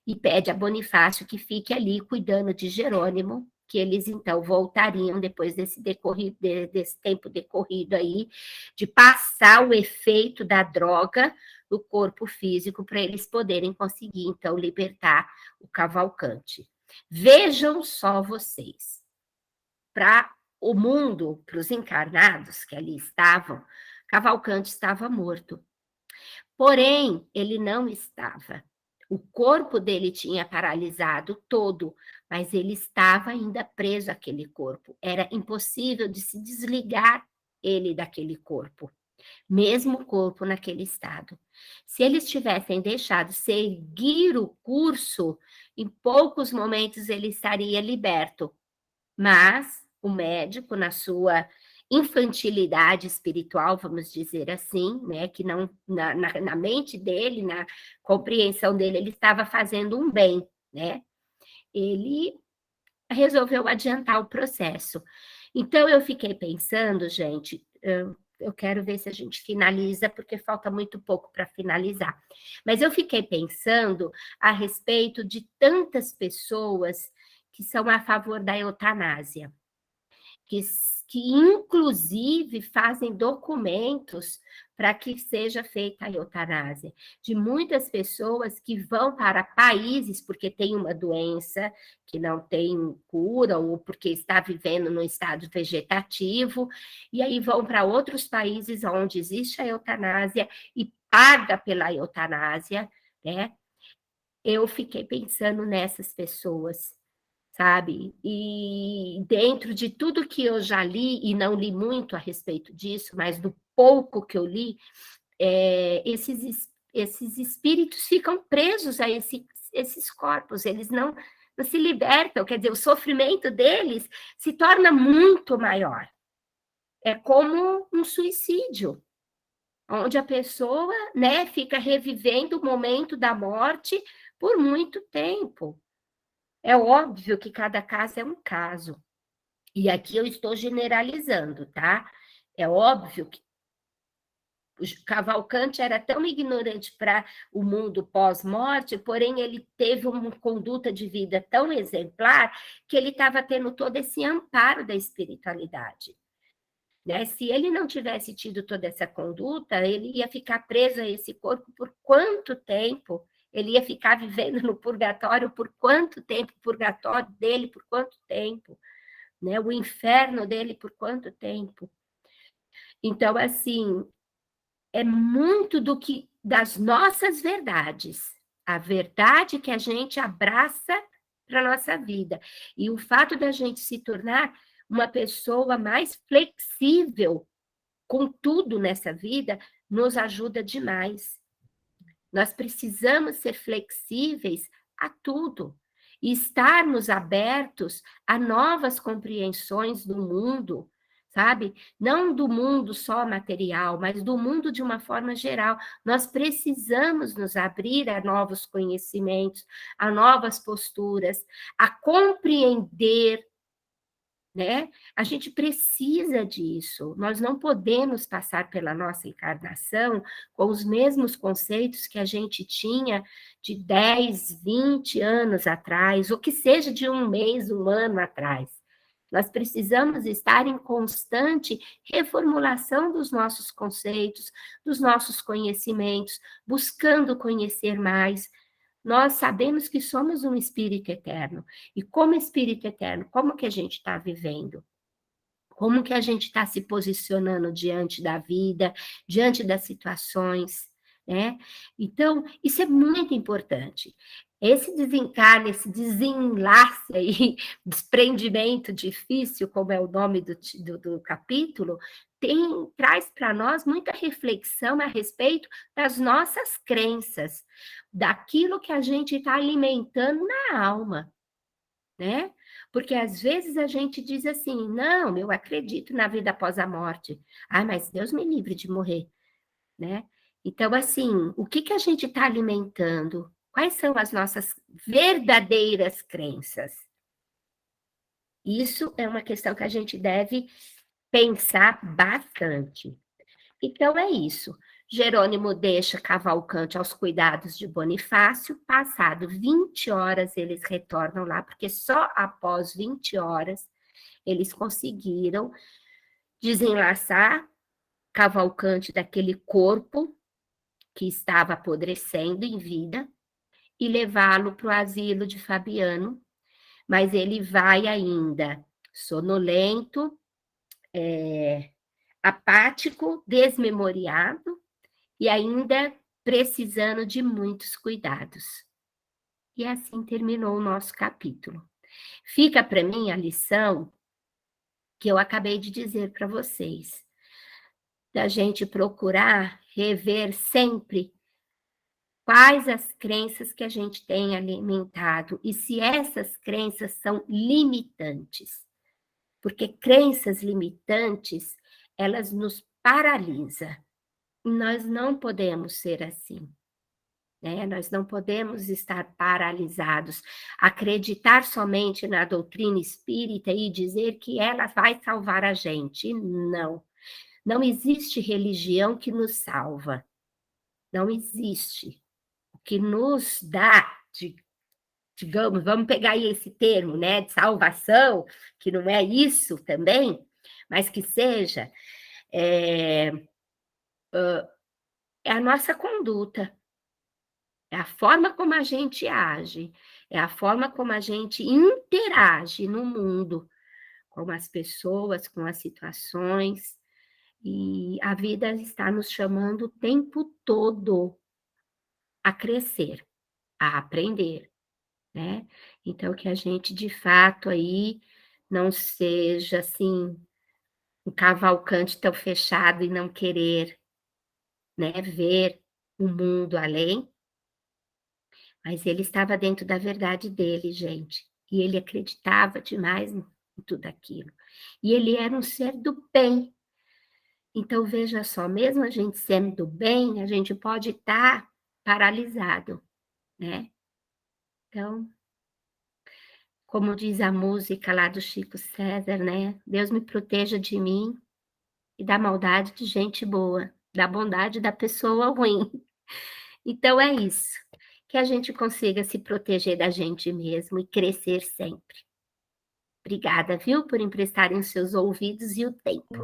e pede a Bonifácio que fique ali cuidando de Jerônimo, que eles então voltariam depois desse tempo decorrido aí, de passar o efeito da droga no corpo físico para eles poderem conseguir então libertar o Cavalcante. Vejam só vocês, para o mundo, para os encarnados que ali estavam, Cavalcante estava morto. Porém, ele não estava. O corpo dele tinha paralisado todo, mas ele estava ainda preso àquele corpo. Era impossível de se desligar ele daquele corpo, mesmo o corpo naquele estado. Se eles tivessem deixado seguir o curso, em poucos momentos ele estaria liberto. Mas o médico, na sua infantilidade espiritual, vamos dizer assim, né, que não na mente dele, na compreensão dele, ele estava fazendo um bem, né? Ele resolveu adiantar o processo. Então eu fiquei pensando, gente, eu quero ver se a gente finaliza, porque falta muito pouco para finalizar. Mas eu fiquei pensando a respeito de tantas pessoas que são a favor da eutanásia, que inclusive fazem documentos para que seja feita a eutanásia, de muitas pessoas que vão para países porque tem uma doença que não tem cura ou porque está vivendo no estado vegetativo, e aí vão para outros países onde existe a eutanásia e paga pela eutanásia, né? Eu fiquei pensando nessas pessoas, sabe? E dentro de tudo que eu já li, e não li muito a respeito disso, mas do pouco que eu li, esses espíritos ficam presos a esses corpos, eles não se libertam, quer dizer, o sofrimento deles se torna muito maior. É como um suicídio, onde a pessoa, né, fica revivendo o momento da morte por muito tempo. É óbvio que cada caso é um caso. E aqui eu estou generalizando, tá? É óbvio que o Cavalcante era tão ignorante para o mundo pós-morte, porém ele teve uma conduta de vida tão exemplar que ele estava tendo todo esse amparo da espiritualidade. Né? Se ele não tivesse tido toda essa conduta, ele ia ficar preso a esse corpo por quanto tempo? Ele ia ficar vivendo no purgatório por quanto tempo? O purgatório dele por quanto tempo? Né? O inferno dele por quanto tempo? Então, assim, é muito das nossas verdades. A verdade que a gente abraça para a nossa vida. E o fato da gente se tornar uma pessoa mais flexível com tudo nessa vida nos ajuda demais. Nós precisamos ser flexíveis a tudo e estarmos abertos a novas compreensões do mundo, sabe? Não do mundo só material, mas do mundo de uma forma geral. Nós precisamos nos abrir a novos conhecimentos, a novas posturas, a compreender, né? A gente precisa disso. Nós não podemos passar pela nossa encarnação com os mesmos conceitos que a gente tinha de 10, 20 anos atrás, ou que seja de um mês, um ano atrás. Nós precisamos estar em constante reformulação dos nossos conceitos, dos nossos conhecimentos, buscando conhecer mais. Nós sabemos que somos um espírito eterno. E como espírito eterno, como que a gente está vivendo? Como que a gente está se posicionando diante da vida, diante das situações, né? Então, isso é muito importante. Esse desencarne, esse desenlace aí, desprendimento difícil, como é o nome do capítulo, traz para nós muita reflexão a respeito das nossas crenças, daquilo que a gente está alimentando na alma, né? Porque às vezes a gente diz assim, não, eu acredito na vida após a morte. Ah, mas Deus me livre de morrer, né? Então, assim, o que a gente está alimentando? Quais são as nossas verdadeiras crenças? Isso é uma questão que a gente deve pensar bastante. Então, é isso. Jerônimo deixa Cavalcante aos cuidados de Bonifácio. Passado 20 horas, eles retornam lá, porque só após 20 horas eles conseguiram desenlaçar Cavalcante daquele corpo que estava apodrecendo em vida e levá-lo para o asilo de Fabiano, mas ele vai ainda sonolento, apático, desmemoriado e ainda precisando de muitos cuidados. E assim terminou o nosso capítulo. Fica para mim a lição que eu acabei de dizer para vocês, da gente procurar rever sempre quais as crenças que a gente tem alimentado e se essas crenças são limitantes. Porque crenças limitantes, elas nos paralisam. E nós não podemos ser assim, né? Nós não podemos estar paralisados, acreditar somente na doutrina espírita e dizer que ela vai salvar a gente. Não. Não existe religião que nos salva. Não existe. O que nos dá, digamos, vamos pegar aí esse termo, né, de salvação, que não é isso também, mas que seja, é a nossa conduta, é a forma como a gente age, é a forma como a gente interage no mundo, com as pessoas, com as situações, e a vida está nos chamando o tempo todo a crescer, a aprender, né? Então, que a gente, de fato, aí não seja, assim, um Cavalcante tão fechado e não querer, né, ver o mundo além, mas ele estava dentro da verdade dele, gente, e ele acreditava demais em tudo aquilo. E ele era um ser do bem. Então, veja só, mesmo a gente sendo do bem, a gente pode estar paralisado, né? Então, como diz a música lá do Chico César, né? Deus me proteja de mim e da maldade de gente boa, da bondade da pessoa ruim. Então é isso, que a gente consiga se proteger da gente mesmo e crescer sempre. Obrigada, viu, por emprestarem os seus ouvidos e o tempo.